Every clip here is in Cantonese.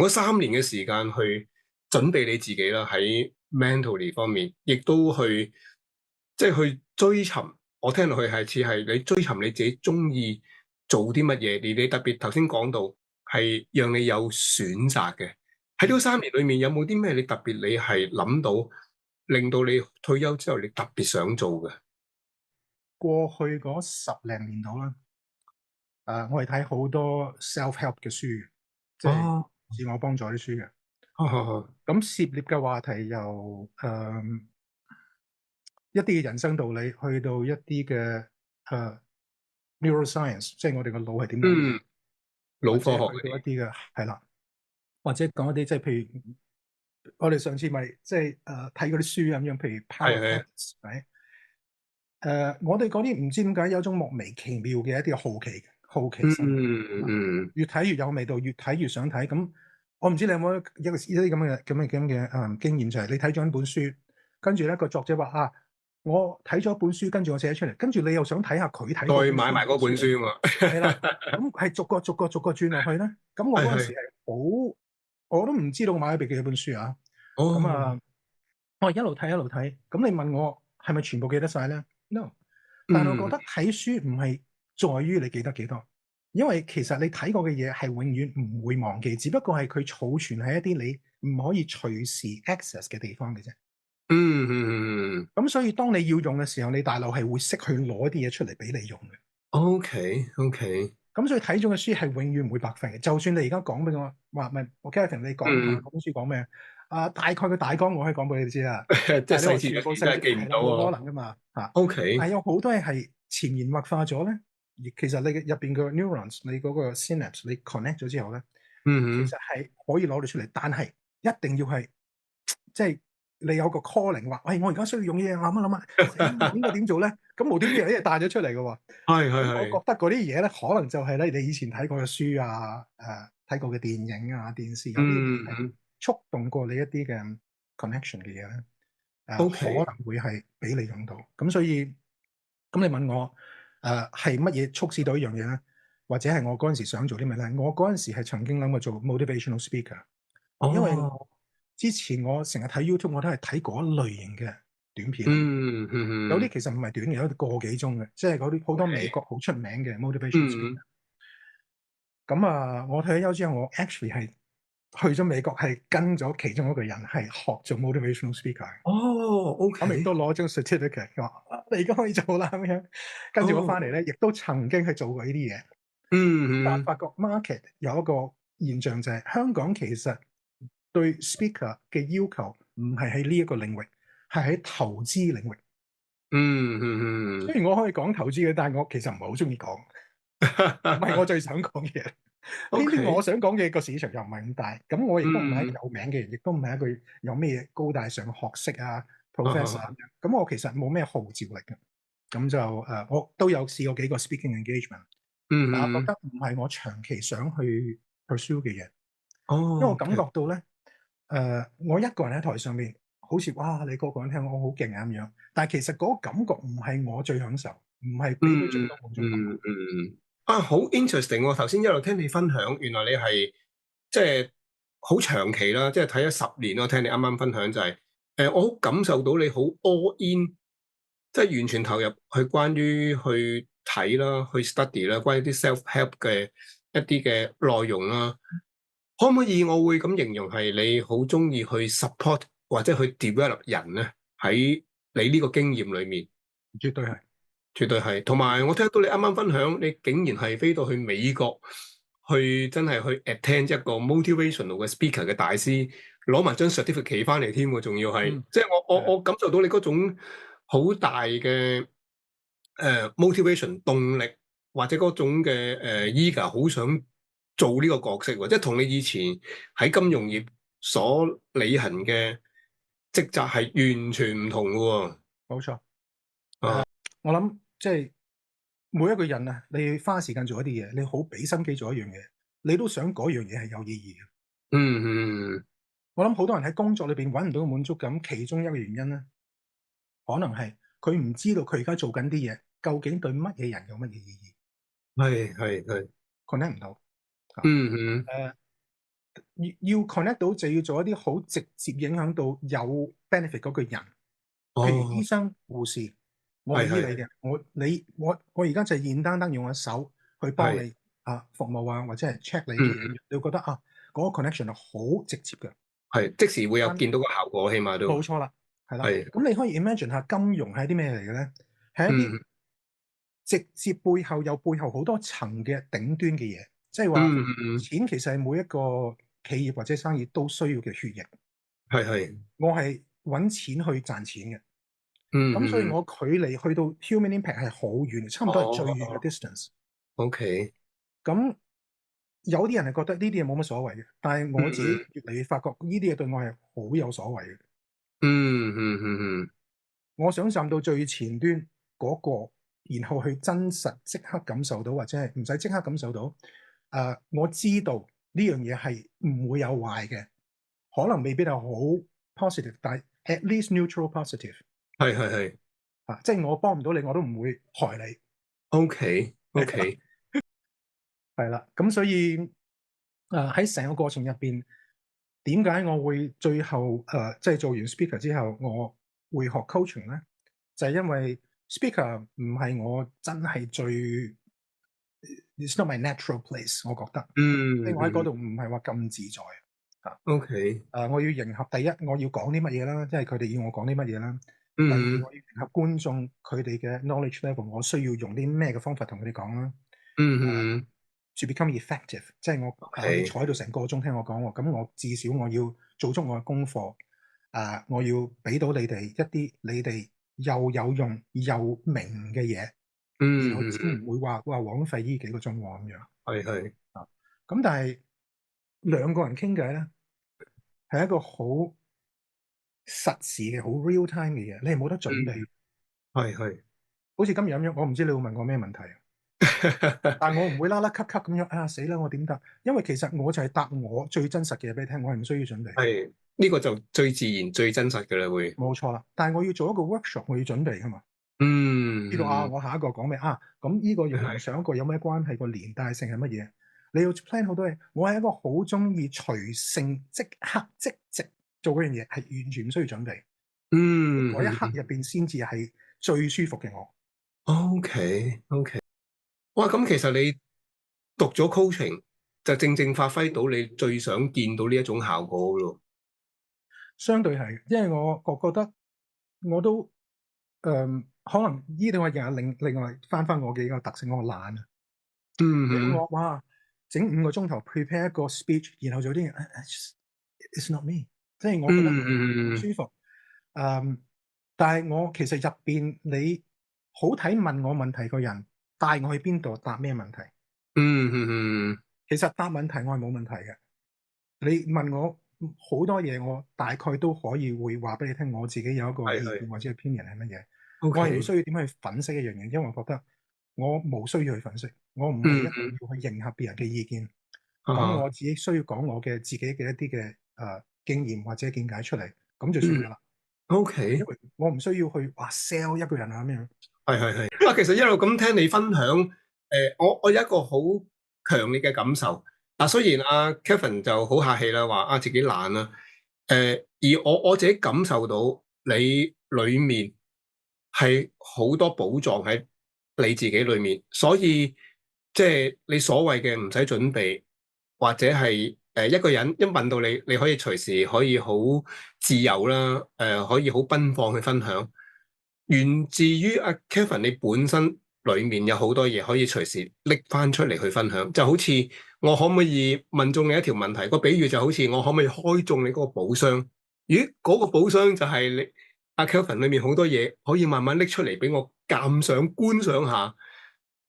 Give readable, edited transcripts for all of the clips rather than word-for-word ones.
嗰3年嘅時間去準備你自己啦，喺 mentally 方面，亦都去即係去追尋。我聽落去係似係你追尋你自己中意做啲乜嘢，而你特別頭先講到係讓你有選擇嘅。喺呢3年裏面，有冇啲咩你特別你係諗到，令到你退休之後你特別想做嘅？過去嗰10零年度啦，我係睇好多 self-help 嘅書嘅，即係哦，自我幫助啲書嘅。好好好，咁涉獵嘅話題由一啲嘅人生道理，去到一啲嘅neuroscience，即係我哋個腦係點諗嘢，嗯，腦科或者去學嗰啲，到一啲嘅係啦，或者講一啲即係譬如我哋上次咪即係睇嗰啲書咁樣，譬如 Power 係 of 係，Habits，係我哋嗰啲唔知點解有一種莫名其妙嘅一啲好奇嗯心，嗯越睇越有味道，越睇越想睇。咁我唔知你有冇一啲咁嘅經驗，就係你睇咗一本書，跟住咧個作者話啊，我睇咗一本書，跟住我寫出嚟，跟住你又想睇下佢睇嗰再本書買埋嗰本寫出嚟，書嘛，係啦，咁係逐個轉落去咧。咁我嗰陣時係係，係好，我都唔知道買咗幾多本書啊。咁哦，啊，我一路睇一路睇。咁你問我係咪全部記得晒咧？No。但係我覺嗯，得睇書唔係在於你記得幾多，因為其實你睇過嘅嘢係永遠唔會忘記，只不過係佢儲存喺一啲你唔可以隨時 access 嘅地方嘅啫。嗯嗯嗯嗯咁所以當你要用嘅時候，你大腦係會識去攞啲嘢出嚟俾你用嘅。，OK OK，咁所以睇咗嘅書係永遠唔會白費嘅。就算你而家講俾我話，唔係我 Kevin，你講下嗯，嗰本書講咩？大概嘅大綱我可以講俾你知啦。即係但係你話細節有時全部細節真係記唔係啦，到喎冇可能噶嘛嚇。但，OK，係有好多嘢係潛移默化咗咧，而其實你嘅入邊嘅 neurons，你嗰個 synapse，你 connect 咗之後咧，其實嗯哼，係可以攞到出嚟，但係一定要係即係你有個 calling 話，喂，我而家需要用嘢，諗一諗啊，死啦應該點做咧？咁無端端有啲嘢彈咗出嚟嘅喎。係係咁我係，覺得嗰啲嘢咧，可能就係咧你以前睇過嘅書啊，睇過嘅電影啊、電視有啲嘢係嗯哼觸動過你一啲嘅 connection 嘅嘢咧，可，OK，能會係俾你用到。咁所以咁你問我係乜嘢促使到一樣嘢咧？或者係我嗰陣時想做啲咩咧？我嗰陣時係曾經諗過做 motivational speaker，因為哦，我之前我成日睇 YouTube，我都係睇嗰類型嘅短片嚟。嗯嗯嗯有啲其實唔係短嘅，有啲個幾鐘嘅，即係嗰啲好多美，OK，國好出名嘅 motivation 嗯 speaker。咁我退咗休之後，我 actually 係去咗美國，係跟咗其中一個人係學做 motivational speaker。哦咁亦，OK，都攞張 certificate，佢話你而家可以做啦咁樣。跟住我翻嚟哦，咧，亦都曾經係做過呢啲嘢。但係嗯嗯發覺 market 有一個現象就係、香港其實對 speaker 嘅要求唔係喺呢一個領域，係喺投資領域。嗯嗯嗯雖然我可以講投資嘅，但係我其實唔係好中意講，唔係我最想講嘅嘢。偏偏我，OK，想講嘅個市場又唔係咁大，咁我亦都唔係一嗯，個有名嘅人，亦都唔係一個有咩高大上學識啊 啊 professor 咁哈，樣。咁我其實冇咩號召力嘅，咁就我都有試過幾個 speaking engagement，但係我覺嗯嗯，得唔係我長期想去 pursue 嘅嘢，因為哦我感覺到咧，我一個人喺台上面，好似哇你個個人聽我好勁啊咁樣，但係其實嗰個感覺唔係我最享受，唔係俾到最嗯多滿足感我。嗯嗯，啊，好 interesting 喎！頭先一路聽你分享，原來你係即係好長期啦，即係睇咗10年咯。聽你啱啱分享就係，我好感受到你好 all in，即係完全投入去關於去睇啦，去 study 啦，關於啲 self help 嘅一啲嘅內容啦。可唔可以我會咁形容係你好中意去 support 或者去 develop 人咧？喺你呢個經驗裏面。絕對係。絕對係，同埋我聽到你啱啱分享，你竟然係飛到去美國，去真係去 attend 一個 motivational 嘅 speaker 嘅大師，攞埋張 certificate 翻嚟添喎，仲要係，嗯，即係我係啊。我我感受到你嗰種好大嘅motivation 動力，或者嗰種嘅eager 好想做呢個角色喎，即係同你以前喺金融業所履行嘅職責係完全唔同嘅喎。冇錯。啊，我諗即係每一個人啊，你花時間做一啲嘢，你好俾心機做一樣嘢，你都想嗰樣嘢係有意義嘅。嗯嗯我諗好多人喺工作裏邊揾唔到滿足感，其中一個原因咧，可能係佢唔知道佢而家做緊啲嘢究竟對乜嘢人有乜嘢意義係係係。，connect 唔到。嗯嗯，要 connect 到就要做一啲好直接影響到有 benefit 嗰個人，譬如醫哦，生、護士，我係醫係你嘅，我而家就係現單單用我手去幫係，你服務啊，或者係 check 你啲嘢，嗯，你會覺得嗰個 connection 係好直接嘅。係即時會有但見到個效果，起碼都冇錯啦，係啦。係，咁你可以 imagine 下金融係啲咩嚟嘅咧？係一啲嗯直接背後有背後好多層嘅頂端嘅嘢，即係話嗯，錢其實係每一個企業或者生意都需要嘅血液。係，我係揾錢去賺錢嘅，咁所以嗯，我距離去到 human impact 係好遠，差唔多係最遠嘅哦 distance。，OK，咁有啲人係覺得呢啲嘢冇乜所謂嘅，但係我自己嗯越嚟越發覺呢啲嘢對我係好有所謂嘅。嗯，我想站到最前端嗰個，然後去真實即刻感受到，或者係唔使即刻感受到。我知道呢樣嘢係唔會有壞嘅，可能未必係好 positive，但係 at least neutral positive。係即係我幫唔到你，我都唔會害你。，OK OK，係啦，咁所以喺成個過程入邊，點解我會最後即係做完 speaker 之後，我會學 coaching 咧？就係因為 speaker 唔係我真係最 it's not my natural place，我覺得，即係我喺嗰度唔係話咁自在啊。OK，我要迎合第一，我要講啲乜嘢啦，即係佢哋要我講啲乜嘢啦。第二，嗯我要迎合觀眾佢哋嘅 knowledge level，我需要用啲咩嘅方法同佢哋講啦。嗯 To become effective，即係我你坐喺度成個鐘聽我講喎，咁我至少我要做足我嘅功課，我要俾到你哋一啲你哋又有用又明嘅嘢，然後先唔會話枉費呢幾個鐘喎咁樣。係，咁但係兩個人傾偈咧，係一個好實時嘅好 real time 嘅嘢，你係冇得準備。係，好似今日咁樣，我唔知你會問我咩問題。但我唔會啦啦咳咳咁樣死啦！我點答？因為其實我就係答我最真實嘅嘢俾你聽，我係唔需要準備。係呢個就最自然、最真實嘅啦，會。冇錯啦，但係我要做一個 workshop，我要準備噶嘛。知道嗯，我下一個講咩咁呢個同上一個有咩關係？個連帶性係乜嘢？你要 plan 好多嘢。我係一個好中意隨性即刻即席做嗰樣嘢，係完全唔需要準備。嗰一刻入邊先至係最舒服嘅我。OK，哇！咁其實你讀咗 coaching 就正正發揮到你最想見到呢一種效果咯。相對係，因為我覺得我都可能呢度我又另外翻我嘅一個特性，我懶啊。你要我整5個鐘頭 prepare 一個 speech，然後做啲嘢，it's not me，即係我覺得唔舒服。但係我其實入邊你好睇問我問題個人帶我去邊度答咩問題。其實答問題我係冇問題嘅。你問我好多嘢，我大概都可以會話俾你聽，我自己有一個意見或者 opinion 係乜嘢。我係唔需要點去粉飾一樣嘢，因為我覺得我冇需要去粉飾，我唔係一定要去迎合別人嘅意見。咁我自己需要講我嘅自己嘅一啲嘅經驗或者見解出嚟，咁就算噶啦。OK，因為我唔需要去sell 一個人咁樣。係。其實一路咁聽你分享，我有一個好強烈嘅感受。雖然Kevin 就好客氣啦，話自己懶啦，而我自己感受到你裏面係好多寶藏喺你自己裏面，所以即係你所謂嘅唔使準備，或者係一個人一問到你，你可以隨時可以好自由啦，可以好奔放去分享，源自於Kevin 你本身裏面有好多嘢可以隨時拎翻出嚟去分享，就好似我可唔可以問中你一條問題？個比喻就好似我可唔可以開中你嗰個寶箱？咦，嗰個寶箱就係你Kevin 裏面好多嘢可以慢慢拎出嚟俾我鑑賞觀賞下。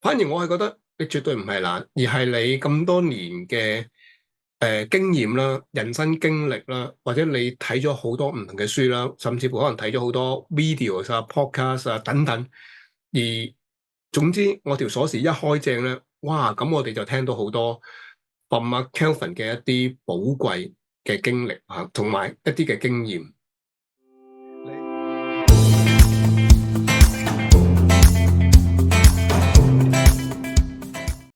反而我係覺得你絕對唔係懶，而係你咁多年嘅經驗啦、人生經歷啦，或者你睇咗好多唔同嘅書啦，甚至乎可能睇咗好多 videos podcast 等等。而總之我條鎖匙一開正咧，哇！咁我哋就聽到好多 from Kelvin 嘅一啲寶貴嘅經歷同埋一啲嘅經驗。